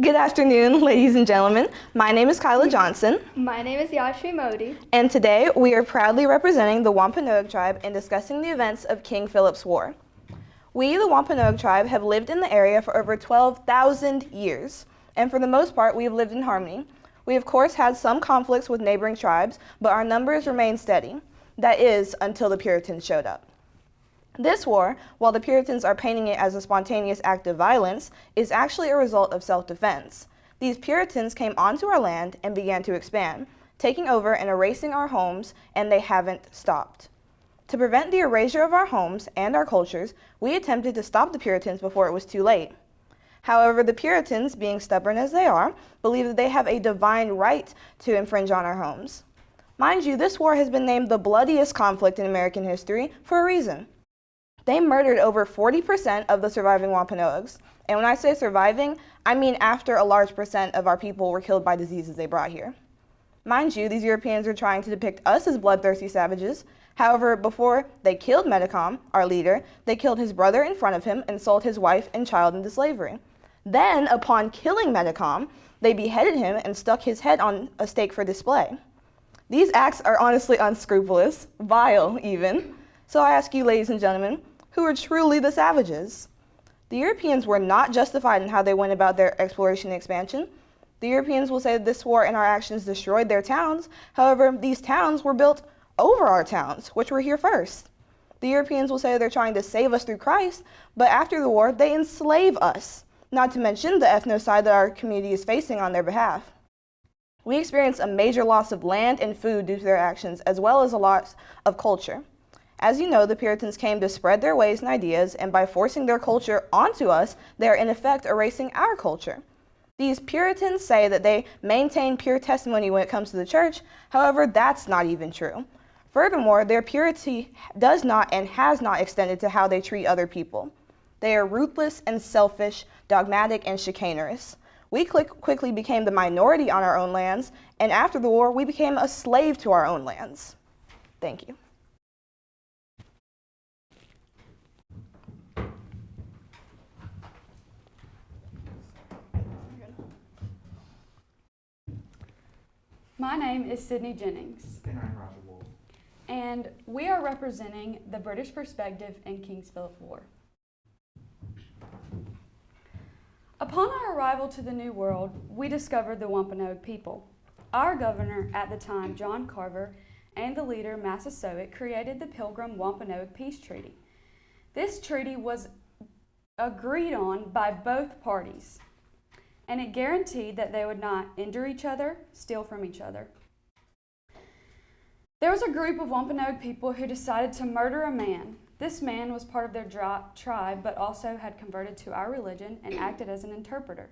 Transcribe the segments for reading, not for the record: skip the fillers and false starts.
Good afternoon, ladies and gentlemen. My name is Kyla Johnson. My name is Yashvi Modi. And today we are proudly representing the Wampanoag tribe in discussing the events of King Philip's War. We, the Wampanoag tribe, have lived in the area for over 12,000 years, and for the most part, we have lived in harmony. We, of course, had some conflicts with neighboring tribes, but our numbers remained steady. That is, until the Puritans showed up. This war, while the Puritans are painting it as a spontaneous act of violence, is actually a result of self-defense. These Puritans came onto our land and began to expand, taking over and erasing our homes, and they haven't stopped. To prevent the erasure of our homes and our cultures, we attempted to stop the Puritans before it was too late. However, the Puritans, being stubborn as they are, believe that they have a divine right to infringe on our homes. Mind you, this war has been named the bloodiest conflict in American history for a reason. They murdered over 40% of the surviving Wampanoags. And when I say surviving, I mean after a large percent of our people were killed by diseases they brought here. Mind you, these Europeans are trying to depict us as bloodthirsty savages. However, before they killed Metacom, our leader, they killed his brother in front of him and sold his wife and child into slavery. Then, upon killing Metacom, they beheaded him and stuck his head on a stake for display. These acts are honestly unscrupulous, vile even. So I ask you, ladies and gentlemen, who are truly the savages? The Europeans were not justified in how they went about their exploration and expansion. The Europeans will say that this war and our actions destroyed their towns. However, these towns were built over our towns, which were here first. The Europeans will say they're trying to save us through Christ, but after the war, they enslave us, not to mention the ethnocide that our community is facing on their behalf. We experienced a major loss of land and food due to their actions, as well as a loss of culture. As you know, the Puritans came to spread their ways and ideas, and by forcing their culture onto us, they are in effect erasing our culture. These Puritans say that they maintain pure testimony when it comes to the church. However, that's not even true. Furthermore, their purity does not and has not extended to how they treat other people. They are ruthless and selfish, dogmatic and chicanerous. We quickly became the minority on our own lands, and after the war, we became a slave to our own lands. Thank you. My name is Sydney Jennings. And I'm Roger Wolf. And we are representing the British perspective in King Philip's War. Upon our arrival to the New World, we discovered the Wampanoag people. Our governor at the time, John Carver, and the leader, Massasoit, created the Pilgrim Wampanoag Peace Treaty. This treaty was agreed on by both parties, and it guaranteed that they would not injure each other, steal from each other. There was a group of Wampanoag people who decided to murder a man. This man was part of their tribe, but also had converted to our religion and acted as an interpreter.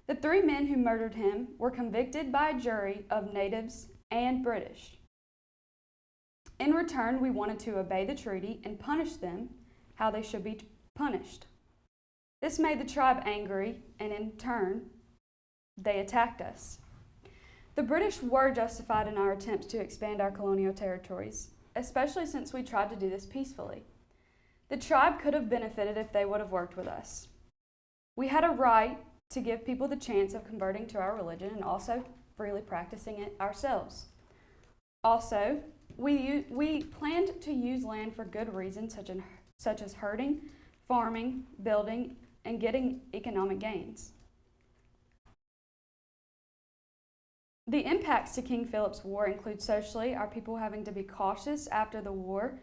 The three men who murdered him were convicted by a jury of natives and British. In return, we wanted to obey the treaty and punish them how they should be punished. This made the tribe angry, and in turn, they attacked us. The British were justified in our attempts to expand our colonial territories, especially since we tried to do this peacefully. The tribe could have benefited if they would have worked with us. We had a right to give people the chance of converting to our religion and also freely practicing it ourselves. Also, we planned to use land for good reasons such as herding, farming, building, and getting economic gains. The impacts to King Philip's War include socially, our people having to be cautious after the war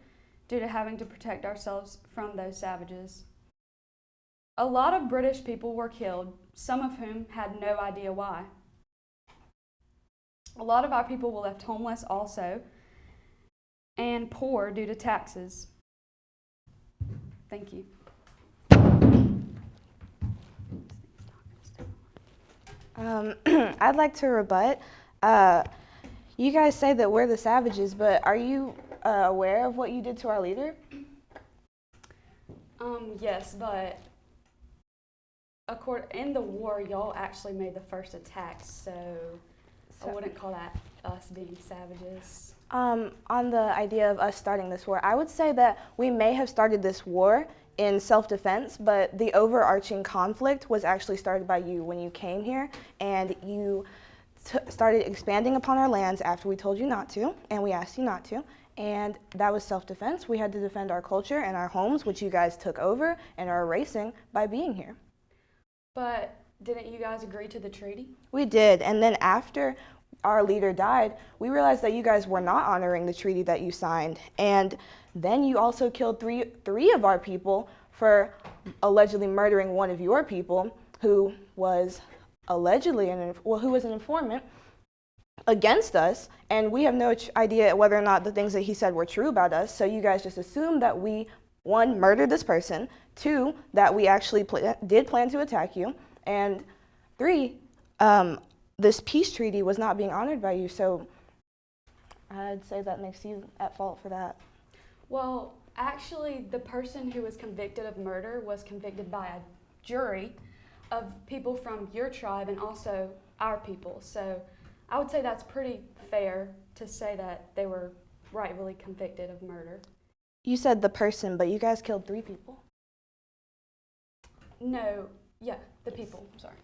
due to having to protect ourselves from those savages. A lot of British people were killed, some of whom had no idea why. A lot of our people were left homeless also, and poor due to taxes. Thank you. I'd like to rebut. You guys say that we're the savages, but are you aware of what you did to our leader? Yes, but in the war, y'all actually made the first attack, so I wouldn't call that us being savages. On the idea of us starting this war, I would say that we may have started this war in self-defense, but the overarching conflict was actually started by you when you came here, and you started expanding upon our lands after we told you not to, and we asked you not to, and that was self-defense. We had to defend our culture and our homes, which you guys took over and are erasing by being here. But didn't you guys agree to the treaty? We did, and then after our leader died, we realized that you guys were not honoring the treaty that you signed, and then you also killed three of our people for allegedly murdering one of your people who was allegedly who was an informant against us, and we have no idea whether or not the things that he said were true about us. So you guys just assumed that we, one, murdered this person, two, that we actually did plan to attack you, and three, this peace treaty was not being honored by you. So I'd say that makes you at fault for that. Well, actually, the person who was convicted of murder was convicted by a jury of people from your tribe and also our people. So I would say that's pretty fair to say that they were rightfully convicted of murder. You said the person, but you guys killed 3 people. No, yeah, the people, I'm sorry.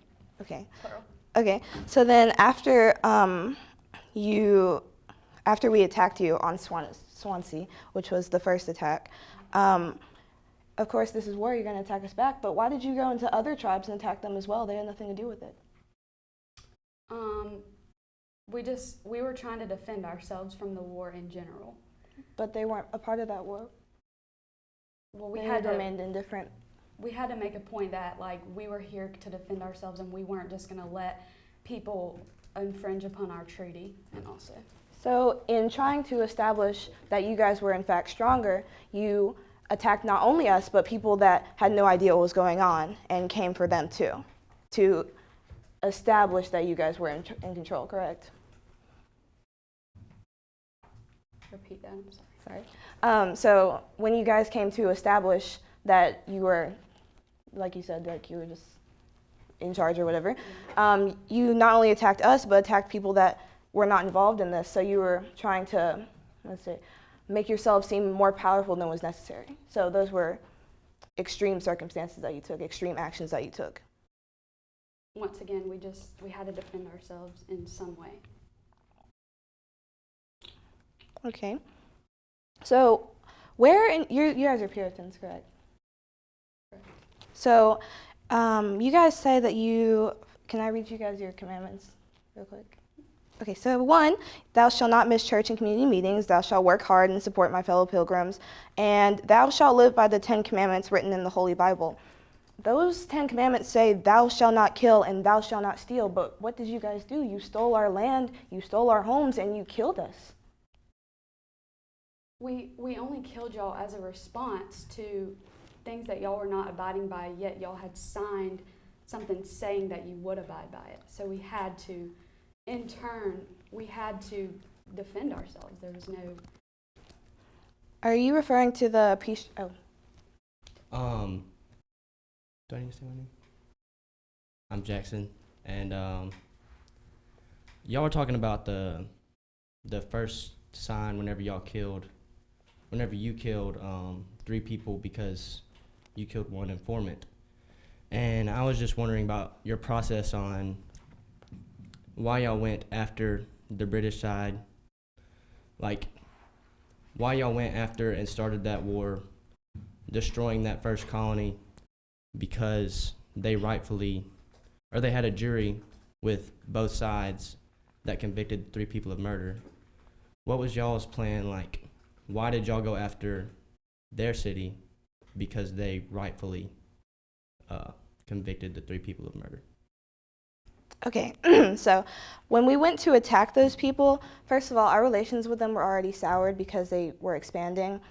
Okay. Plural. Okay. So then after after we attacked you on Swansea, which was the first attack, of course this is war, you're going to attack us back, but why did you go into other tribes and attack them as well? They had nothing to do with it. We were trying to defend ourselves from the war in general. But they weren't a part of that war. Well, They had remained indifferent. We had to make a point that, like, we were here to defend ourselves and we weren't just going to let people infringe upon our treaty and also. So in trying to establish that you guys were in fact stronger, you attacked not only us, but people that had no idea what was going on and came for them too, to establish that you guys were in control, correct? Repeat that, I'm sorry. Sorry. So when you guys came to establish that you were, like you said, like you were just in charge or whatever, you not only attacked us, but attacked people that were not involved in this. So you were trying to, let's say, make yourself seem more powerful than was necessary. So those were extreme circumstances that you took, extreme actions that you took. Once again, we had to defend ourselves in some way. Okay. So where in, you guys are Puritans, correct? Correct. So you guys say that can I read you guys your commandments real quick? Okay, so 1, thou shalt not miss church and community meetings, thou shalt work hard and support my fellow pilgrims, and thou shalt live by the 10 commandments written in the Holy Bible. Those 10 commandments say thou shalt not kill and thou shalt not steal, but what did you guys do? You stole our land, you stole our homes, and you killed us. We only killed y'all as a response to things that y'all were not abiding by, yet y'all had signed something saying that you would abide by it. So we had to, in turn, defend ourselves. There was no... Are you referring to the peace? Oh. Do I need to say my name? I'm Jackson, and y'all were talking about the first sign whenever you killed 3 people because you killed one informant. And I was just wondering about your process on why y'all went after the British side, like why y'all went after and started that war, destroying that first colony because they had a jury with both sides that convicted 3 people of murder. What was y'all's plan? Like, why did y'all go after their city? Because they rightfully convicted the 3 people of murder. Okay, so when we went to attack those people, first of all, our relations with them were already soured because they were expanding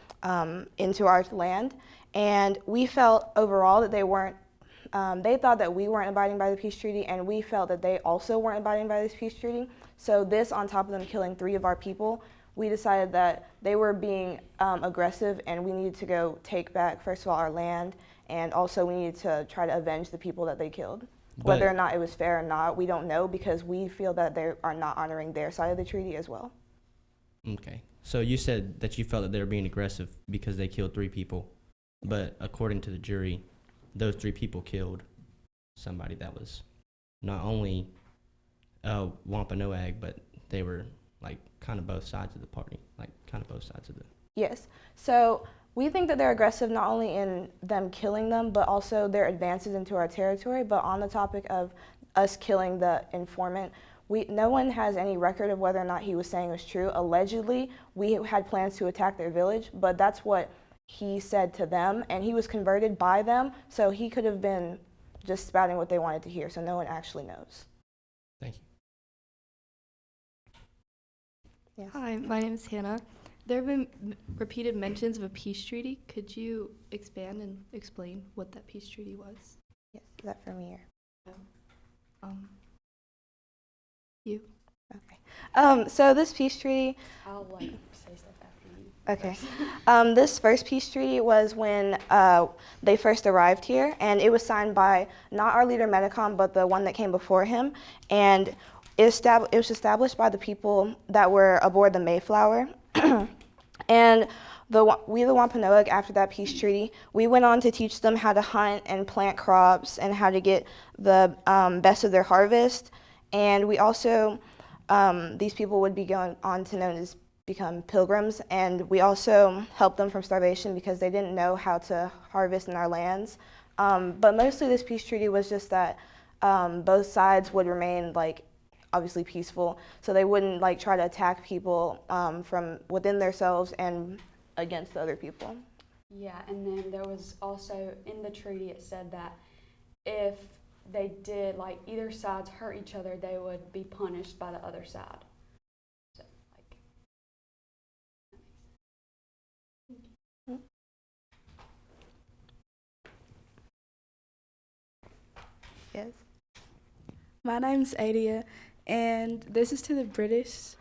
into our land, and we felt overall that they weren't, they thought that we weren't abiding by the peace treaty, and we felt that they also weren't abiding by this peace treaty. So this, on top of them killing 3 of our people, we decided that they were being aggressive, and we needed to go take back, first of all, our land, and also we needed to try to avenge the people that they killed. Whether or not it was fair or not, we don't know, because we feel that they are not honoring their side of the treaty as well. Okay. So you said that you felt that they were being aggressive because they killed 3 people. But according to the jury, those 3 people killed somebody that was not only Wampanoag, but they were like kind of both sides of the party, like kind of both sides of the. Yes. So we think that they're aggressive not only in them killing them, but also their advances into our territory. But on the topic of us killing the informant, no one has any record of whether or not he was saying was true. Allegedly, we had plans to attack their village, but that's what he said to them, and he was converted by them, so he could have been just spouting what they wanted to hear, so no one actually knows. Thank you. Yes. Hi, my name is Hannah. There have been repeated mentions of a peace treaty. Could you expand and explain what that peace treaty was? Yes, is that for me or? You. Okay. So this peace treaty. I'll say stuff after you. Okay. This first peace treaty was when they first arrived here, and it was signed by not our leader Metacom, but the one that came before him, and it was established by the people that were aboard the Mayflower. And we, the Wampanoag, after that peace treaty, we went on to teach them how to hunt and plant crops and how to get the best of their harvest. And we also, these people would be going on to become pilgrims, and we also helped them from starvation because they didn't know how to harvest in our lands. But mostly this peace treaty was just that both sides would remain obviously peaceful, so they wouldn't try to attack people from within themselves and against other people. Yeah, and then there was also in the treaty it said that if they did either sides hurt each other, they would be punished by the other side. So Yes. My name's Adia, and this is to the British,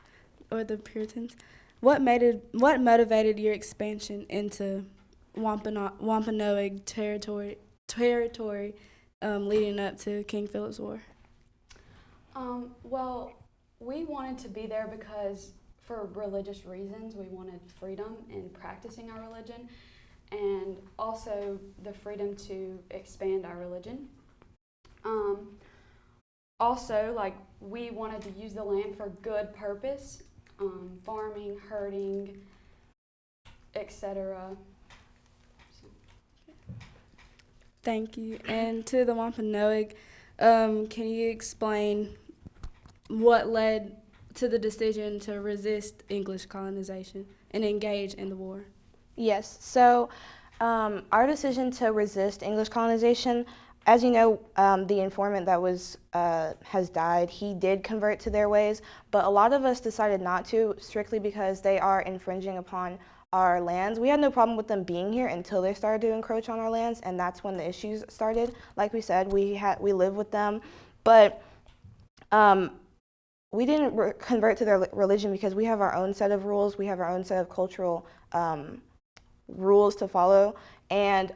or the Puritans. What motivated your expansion into Wampanoag territory leading up to King Philip's War? Well, we wanted to be there because for religious reasons. We wanted freedom in practicing our religion, and also the freedom to expand our religion. Also, we wanted to use the land for good purpose, farming, herding, etc. Thank you. And to the Wampanoag, can you explain what led to the decision to resist English colonization and engage in the war? Yes. So our decision to resist English colonization, as you know, the informant that has died, he did convert to their ways, but a lot of us decided not to, strictly because they are infringing upon our lands. We had no problem with them being here until they started to encroach on our lands, and that's when the issues started. Like we said, we live with them, but we didn't convert to their religion because we have our own set of rules. We have our own set of cultural rules to follow, and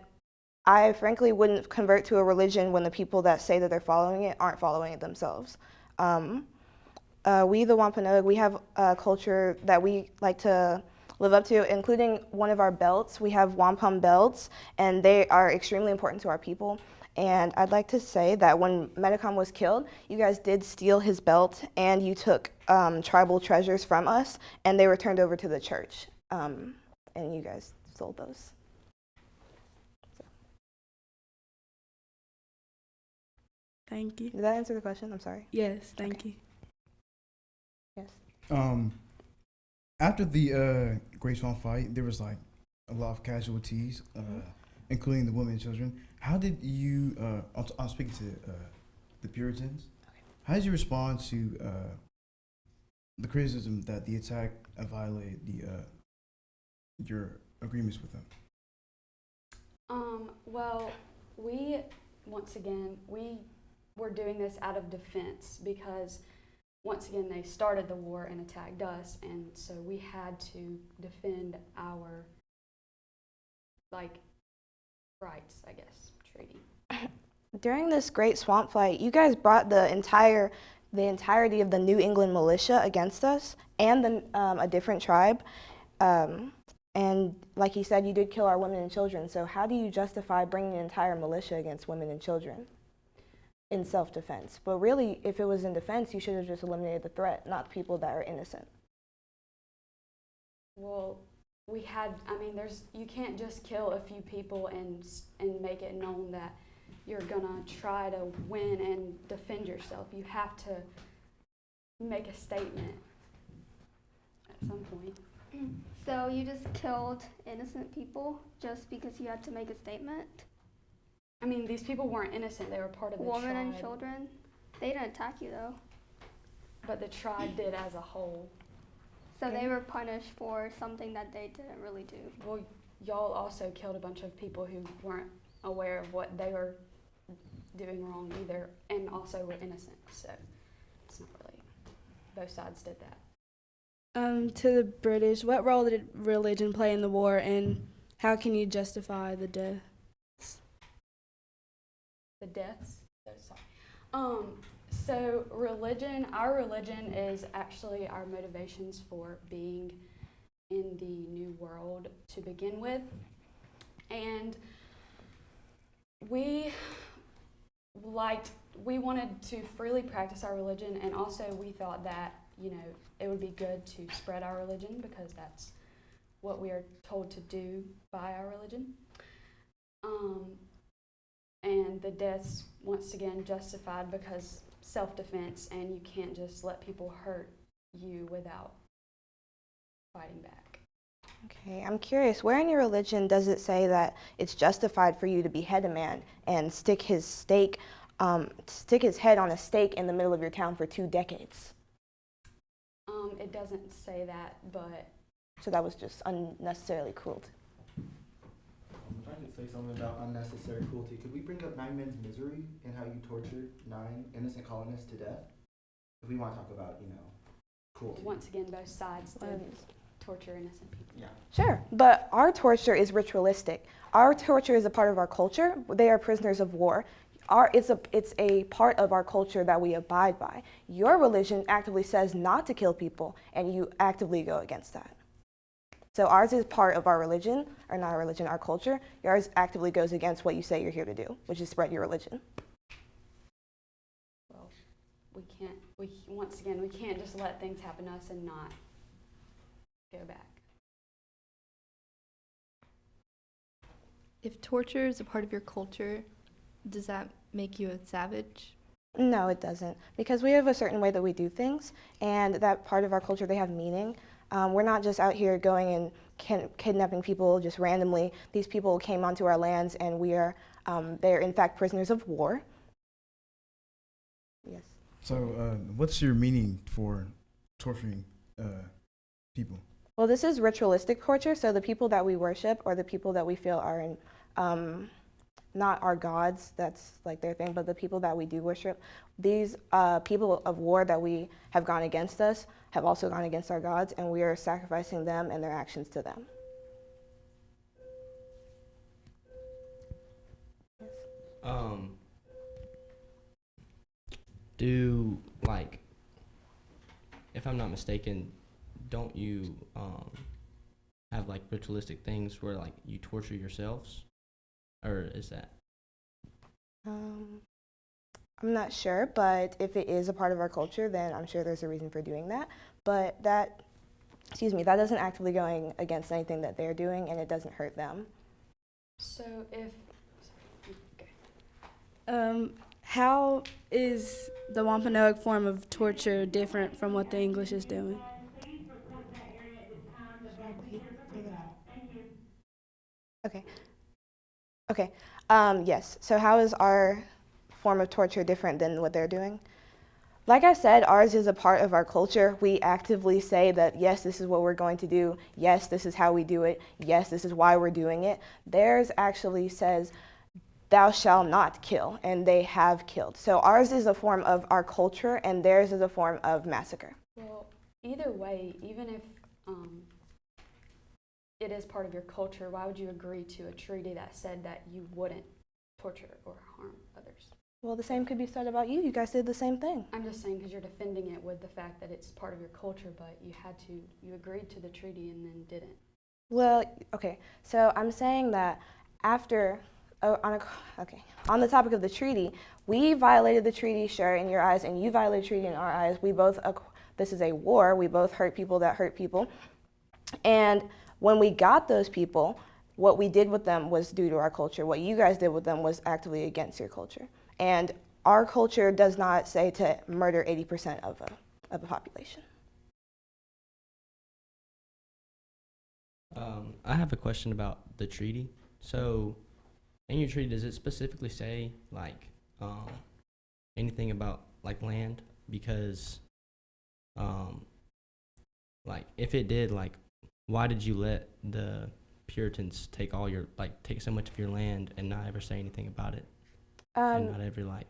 I frankly wouldn't convert to a religion when the people that say that they're following it aren't following it themselves. We, the Wampanoag, we have a culture that we like to live up to, including one of our belts. We have wampum belts, and they are extremely important to our people. And I'd like to say that when Metacom was killed, you guys did steal his belt, and you took tribal treasures from us, and they were turned over to the church, and you guys sold those. Thank you. Did that answer the question? I'm sorry. Yes, thank you. Yes. After the Great Swamp fight, there was a lot of casualties, including the women and children. How did you? I'm speaking to the Puritans. Okay. How did you respond to the criticism that the attack violated your agreements with them? Well, we were doing this out of defense because once again they started the war and attacked us, and so we had to defend our rights, I guess, treaty. During this Great Swamp Fight, you guys brought the entirety of the New England militia against us and a different tribe. And like he said, you did kill our women and children. So how do you justify bringing an entire militia against women and children in self-defense? But really, if it was in defense, you should have just eliminated the threat, not people that are innocent. Well, you can't just kill a few people and make it known that you're gonna try to win and defend yourself. You have to make a statement at some point. So you just killed innocent people just because you had to make a statement? I mean, these people weren't innocent. They were part of the tribe. Women and children? They didn't attack you though. But the tribe did as a whole. So they were punished for something that they didn't really do. Well, y'all also killed a bunch of people who weren't aware of what they were doing wrong either, and also were innocent. So it's not really, both sides did that. To the British, what role did religion play in the war, and how can you justify the deaths? The deaths? Sorry. So our religion is actually our motivations for being in the New World to begin with. And we wanted to freely practice our religion, and also we thought that, it would be good to spread our religion because that's what we are told to do by our religion. And the deaths, once again, justified because self-defense, and you can't just let people hurt you without fighting back. Okay, I'm curious, where in your religion does it say that it's justified for you to behead a man and stick his head on a stake in the middle of your town for 2 decades? It doesn't say that, but... So that was just unnecessarily cruel. If I could say something about unnecessary cruelty, could we bring up 9 Men's Misery and how you tortured 9 innocent colonists to death? If we want to talk about, cruelty. Once again, both sides did torture innocent people. Yeah. Sure, but our torture is ritualistic. Our torture is a part of our culture. They are prisoners of war. It's a part of our culture that we abide by. Your religion actively says not to kill people, and you actively go against that. So ours is part of our religion, or not our religion, our culture. Yours actively goes against what you say you're here to do, which is spread your religion. Well, we can't just let things happen to us and not go back. If torture is a part of your culture, does that make you a savage? No, it doesn't, because we have a certain way that we do things, and that part of our culture, they have meaning. We're not just out here going and kidnapping people just randomly. These people came onto our lands, and they're in fact prisoners of war. Yes. So, what's your meaning for torturing people? Well, this is ritualistic torture, so the people that we worship or the people that we feel are not our gods, that's like their thing, but the people that we do worship, these people of war that we have gone against us have also gone against our gods, and we are sacrificing them and their actions to them. If I'm not mistaken, don't you have ritualistic things where you torture yourselves, or is that? I'm not sure, but if it is a part of our culture, then I'm sure there's a reason for doing that. But that doesn't actively going against anything that they're doing, and it doesn't hurt them. So if... How is the Wampanoag form of torture different from what the English is doing? Okay. Yes. So how is our form of torture different than what they're doing? Like I said, ours is a part of our culture. We actively say that, yes, this is what we're going to do. Yes, this is how we do it. Yes, this is why we're doing it. Theirs actually says, thou shalt not kill, and they have killed. So ours is a form of our culture, and theirs is a form of massacre. Well, either way, even if it is part of your culture, why would you agree to a treaty that said that you wouldn't torture or harm others? Well, the same could be said about you. You guys did the same thing. I'm just saying because you're defending it with the fact that it's part of your culture, but you agreed to the treaty and then didn't. Well, okay. So I'm saying that after, on the topic of the treaty, we violated the treaty, sure, in your eyes, and you violated the treaty in our eyes. We both, this is a war. We both hurt people that hurt people. And when we got those people, what we did with them was due to our culture. What you guys did with them was actively against your culture. And our culture does not say to murder 80% of a population. I have a question about the treaty. So, in your treaty, does it specifically say like anything about like land? Because, like, if it did, like, why did you let the Puritans take all your take so much of your land and not ever say anything about it, and not ever like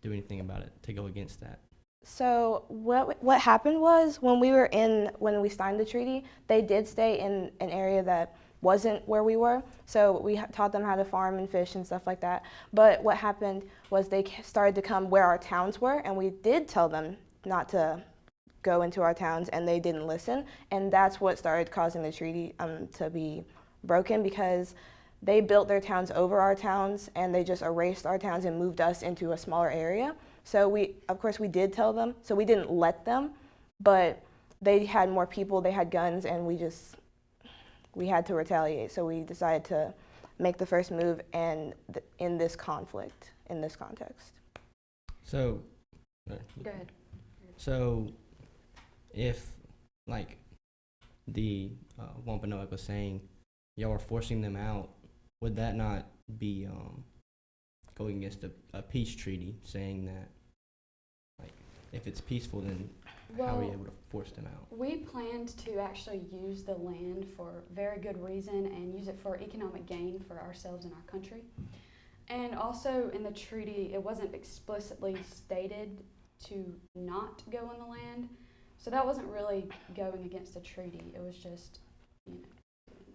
do anything about it to go against that? So what happened was when we signed the treaty, they did stay in an area that wasn't where we were. So we taught them how to farm and fish and stuff like that. But what happened was they started to come where our towns were, and we did tell them not to go into our towns, and they didn't listen. And that's what started causing the treaty to be broken, because they built their towns over our towns, and they just erased our towns and moved us into a smaller area. So of course we did tell them, so we didn't let them, but they had more people, they had guns, and we had to retaliate. So we decided to make the first move in this conflict, in this context. So, Go ahead. so if like the Wampanoag was saying y'all were forcing them out, would that not be going against a peace treaty, saying that like if it's peaceful, then how are you Well, able to force them out? we planned to actually use the land for very good reason and use it for economic gain for ourselves and our country. And also in the treaty, it wasn't explicitly stated to not go on the land. So that wasn't really going against the treaty. It was just, doing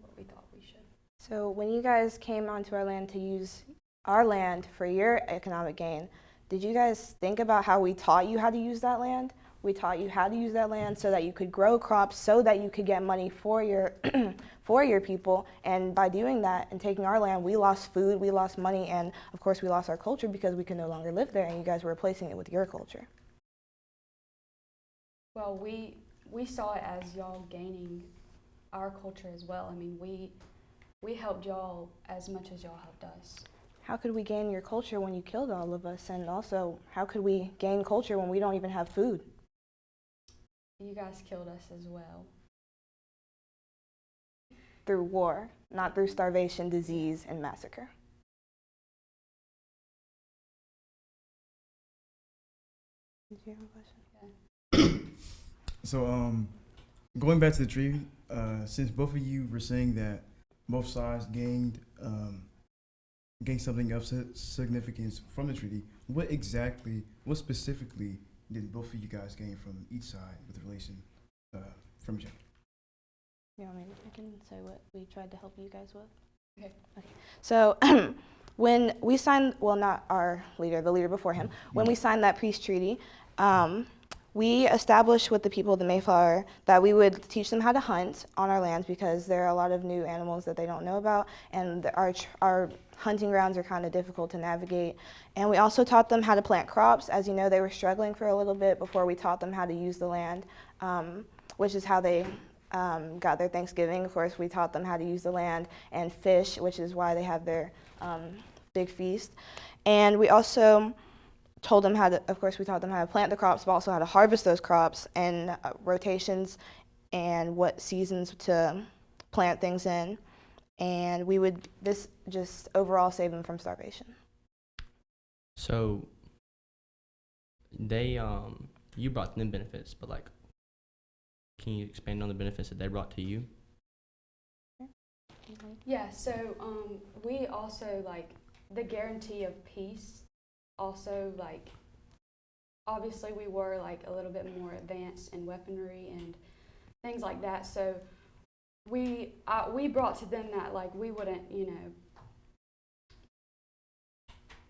what we thought we should. So when you guys came onto our land to use our land for your economic gain, did you guys think about how we taught you how to use that land? We taught you how to use that land so that you could grow crops, so that you could get money for your for your people. And by doing that and taking our land, we lost food, we lost money, and of course we lost our culture because we could no longer live there, and you guys were replacing it with your culture. Well, we saw it as y'all gaining our culture as well. I mean, we helped y'all as much as y'all helped us. How could we gain your culture when you killed all of us? And also, how could we gain culture when we don't even have food? You guys killed us as well. Through war, not through starvation, disease, and massacre. Did you have a question? So, going back to the treaty, since both of you were saying that both sides gained something of significance from the treaty, what specifically did both of you guys gain from each side with the relation from each other? You want me I can say what we tried to help you guys with? Okay. So when we signed, well, not our leader, the leader before him, when we signed that peace treaty, we established with the people of the Mayflower that we would teach them how to hunt on our lands, because there are a lot of new animals that they don't know about, and our hunting grounds are kind of difficult to navigate. And we also taught them how to plant crops. As you know, they were struggling for a little bit before we taught them how to use the land, which is how they got their Thanksgiving. Of course, we taught them how to use the land, and fish, which is why they have their big feast. And we also told them how to, of course, we taught them how to plant the crops, but also how to harvest those crops, and rotations, and what seasons to plant things in. And this just overall save them from starvation. So they you brought them benefits, but like, can you expand on the benefits that they brought to you? Yeah, so we also, like, the guarantee of peace, also, like, obviously we were, like, a little bit more advanced in weaponry and things like that, so we brought to them that, like, we wouldn't,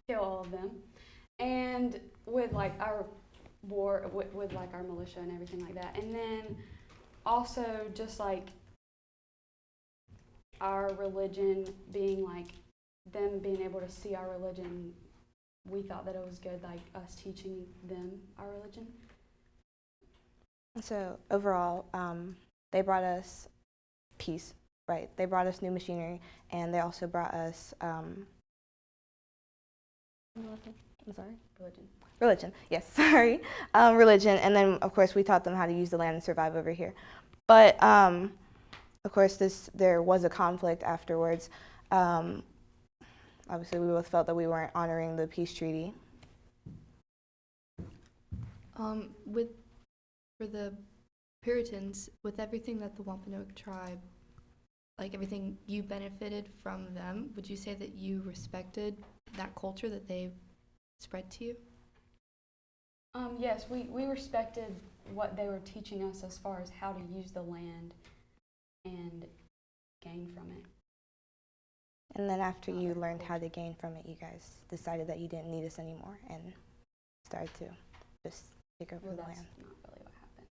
kill all of them, and with, like, our war, with like, our militia and everything like that, and then also just, like, our religion being like, them being able to see our religion, we thought that it was good, like us teaching them our religion. So overall, they brought us peace, right? They brought us new machinery, and they also brought us, I'm sorry? Religion, yes, sorry. Religion, and then of course we taught them how to use the land and survive over here. But of course there was a conflict afterwards. Obviously we both felt that we weren't honoring the peace treaty. For the Puritans, with everything that the Wampanoag tribe, like everything you benefited from them, would you say that you respected that culture that they spread to you? Yes, we respected what they were teaching us as far as how to use the land and gain from it. And then after you learned how to gain from it, you guys decided that you didn't need us anymore and started to just take over Well, the that's land. not really what happened.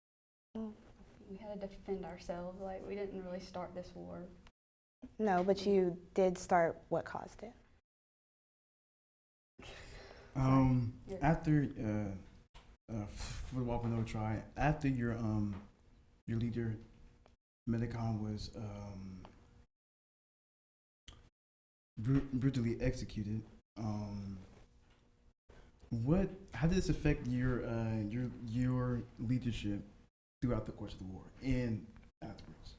Well, We had to defend ourselves. Like, we didn't really start this war. no, but you did start what caused it. After for the Wampanoag tribe, after your leader Medicon was brutally executed, how did this affect your leadership throughout the course of the war and afterwards?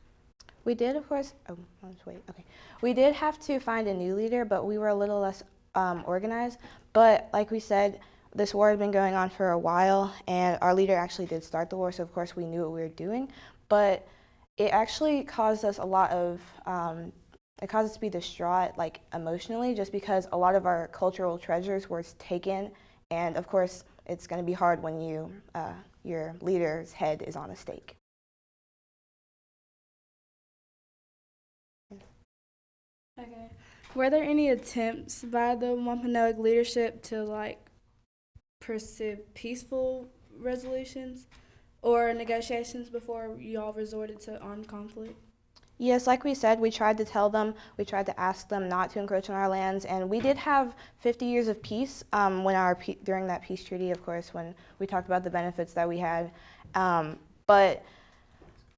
We did, of course. Oh, let's wait. Okay, we did have to find a new leader, but we were a little less organized. But like we said, this war had been going on for a while, and our leader actually did start the war, so of course we knew what we were doing. But it actually caused us a lot of, it caused us to be distraught, like emotionally, just because a lot of our cultural treasures were taken, and of course it's going to be hard when your leader's head is on a stake. Okay. Were there any attempts by the Wampanoag leadership to pursue peaceful resolutions or negotiations before y'all resorted to armed conflict? Yes, like we said, we tried to tell them, we tried to ask them not to encroach on our lands, and we did have 50 years of peace during that peace treaty, of course, when we talked about the benefits that we had. But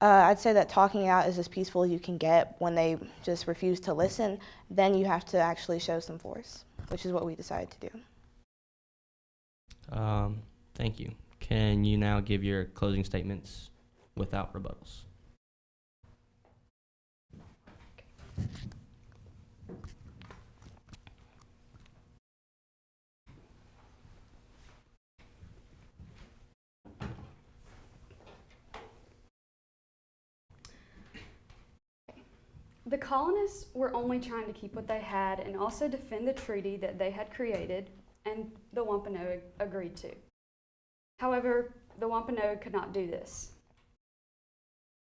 I'd say that talking it out is as peaceful as you can get. When they just refuse to listen, then you have to actually show some force, which is what we decided to do. Thank you. Can you now give your closing statements without rebuttals? The colonists were only trying to keep what they had and also defend the treaty that they had created and the Wampanoag agreed to. However, the Wampanoag could not do this.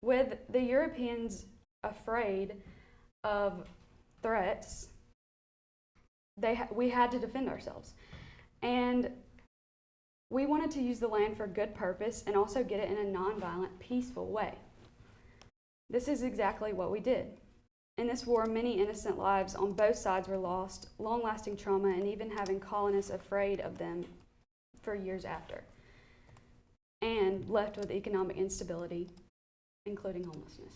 With the Europeans afraid of threats, we had to defend ourselves. And we wanted to use the land for good purpose and also get it in a nonviolent, peaceful way. This is exactly what we did. In this war, many innocent lives on both sides were lost, long-lasting trauma, and even having colonists afraid of them for years after, and left with economic instability, including homelessness.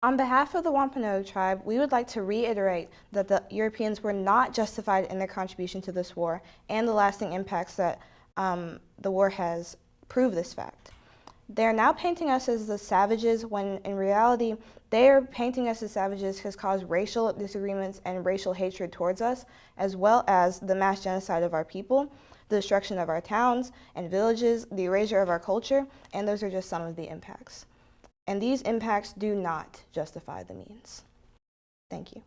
On behalf of the Wampanoag tribe, we would like to reiterate that the Europeans were not justified in their contribution to this war and the lasting impacts that the war has proved this fact. They are now painting us as the savages when in reality they are painting us as savages has caused racial disagreements and racial hatred towards us, as well as the mass genocide of our people, the destruction of our towns and villages, the erasure of our culture, and those are just some of the impacts. And these impacts do not justify the means. Thank you.